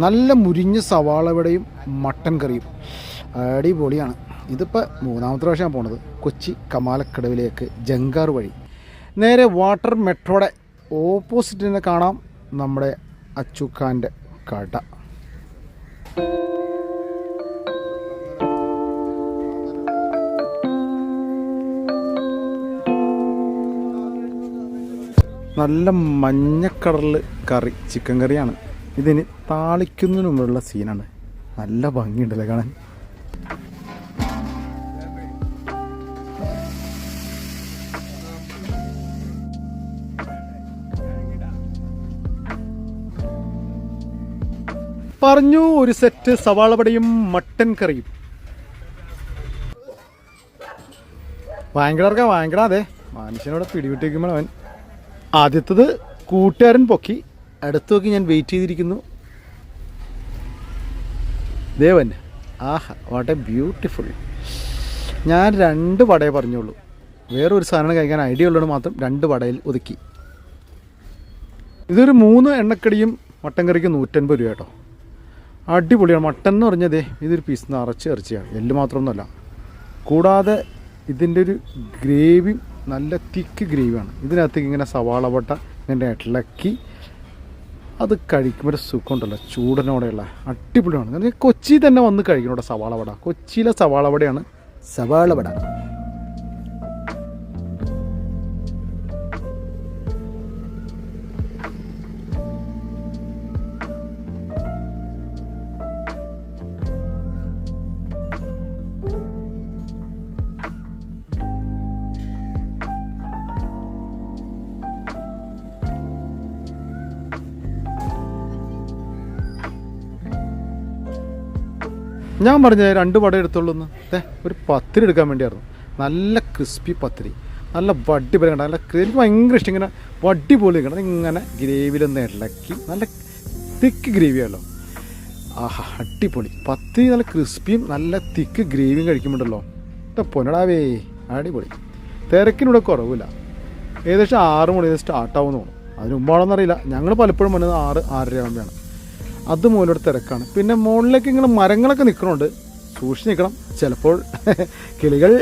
നല്ല മുരിഞ്ഞ സവാള വടയും മട്ടൻ കറിയും അടിപൊളിയാണ്. ഇതിപ്പോൾ മൂന്നാമത്തെ പ്രാവശ്യമാണ് പോണത്. കൊച്ചി കമാലക്കടവിലേക്ക് ജങ്കാർ വഴി നേരെ വാട്ടർ മെട്രോയുടെ ഓപ്പോസിറ്റ് തന്നെ കാണാം നമ്മുടെ അച്ചുഖാൻ്റെ കട. നല്ല മഞ്ഞക്കടലിൽ കറി, ചിക്കൻ കറിയാണ്. ഇതിന് താളിക്കുന്നതിന് മുമ്പുള്ള സീനാണ്. നല്ല ഭംഗിയുണ്ടല്ലേ കാണാൻ. പറഞ്ഞു ഒരു സെറ്റ് സവാള വടയും മട്ടൻ കറിയും. ഭയങ്കര അതെ മനുഷ്യനോട് പിടിവിട്ടിരിക്കുമ്പോൾ അവൻ ആദ്യത്തത് കൂട്ടുകാരൻ പൊക്കി, അടുത്ത് നോക്കി ഞാൻ വെയിറ്റ് ചെയ്തിരിക്കുന്നു. ദേവൻ, ആഹ് വാട്ട് എ ബ്യൂട്ടിഫുൾ. ഞാൻ 2 വടയെ പറഞ്ഞുള്ളൂ, വേറൊരു സാധനം കഴിക്കാൻ ഐഡിയ ഉള്ളത് മാത്രം 2 വടയിൽ ഒതുക്കി. ഇതൊരു 3 എണ്ണക്കടിയും മട്ടൻ കറിക്ക് 150 രൂപ കേട്ടോ. അടിപൊളിയാണ്. മട്ടൻ എന്ന് പറഞ്ഞതേ ഇതൊരു പീസ് നിറച്ച് ഇറച്ചിയാണ്, എല്ല് മാത്രമൊന്നുമല്ല. കൂടാതെ ഇതിൻ്റെ ഒരു ഗ്രേവി നല്ല തിക്ക് ഗ്രേവിയാണ്. ഇതിനകത്തേക്ക് ഇങ്ങനെ സവാള വട ഇങ്ങനെ ഇളക്കി അത് കഴിക്കുമ്പോൾ ഒരു സുഖമുണ്ടല്ലോ, ചൂടനോടെയുള്ള അടിപൊളിയാണ്. കൊച്ചി തന്നെ വന്ന് കഴിക്കണോടെ സവാള വട. കൊച്ചിയിലെ സവാള വടയാണ് സവാള വട. ഞാൻ പറഞ്ഞത് 2 വട എടുത്തുള്ളൂ എന്ന്. ഒരു പത്തിരി എടുക്കാൻ വേണ്ടിയായിരുന്നു. നല്ല ക്രിസ്പി പത്തിരി, നല്ല വടി പോലെ കണ്ട, നല്ല എനിക്ക് ഭയങ്കര ഇഷ്ടം. ഇങ്ങനെ വടി പോലെ കണ്ടത് ഇങ്ങനെ ഗ്രേവിയിലൊന്ന് ഇളക്കി, നല്ല തിക്ക് ഗ്രേവിയാണല്ലോ. ആഹാ അടിപൊളി പത്തിരി. നല്ല ക്രിസ്പിയും നല്ല തിക്ക് ഗ്രേവിയും കഴിക്കുമ്പോണ്ടല്ലോ പൊന്നടാവേ അടിപൊളി. തിരക്കിനിവിടെ കുറവില്ല. ഏകദേശം 6 മണി സ്റ്റാർട്ടാവുമെന്ന് തോന്നുന്നു. അതിന് മുമ്പാണെന്നറിയില്ല. ഞങ്ങൾ പലപ്പോഴും വന്നത് 6-6:30 ആകുമ്പോഴാണ്. അത് മൂലയുടെ തിരക്കാണ്. പിന്നെ മുകളിലേക്ക് ഇങ്ങനെ മരങ്ങളൊക്കെ നിൽക്കണുണ്ട്, സൂക്ഷിച്ച് നിൽക്കണം. ചിലപ്പോൾ കിളികൾ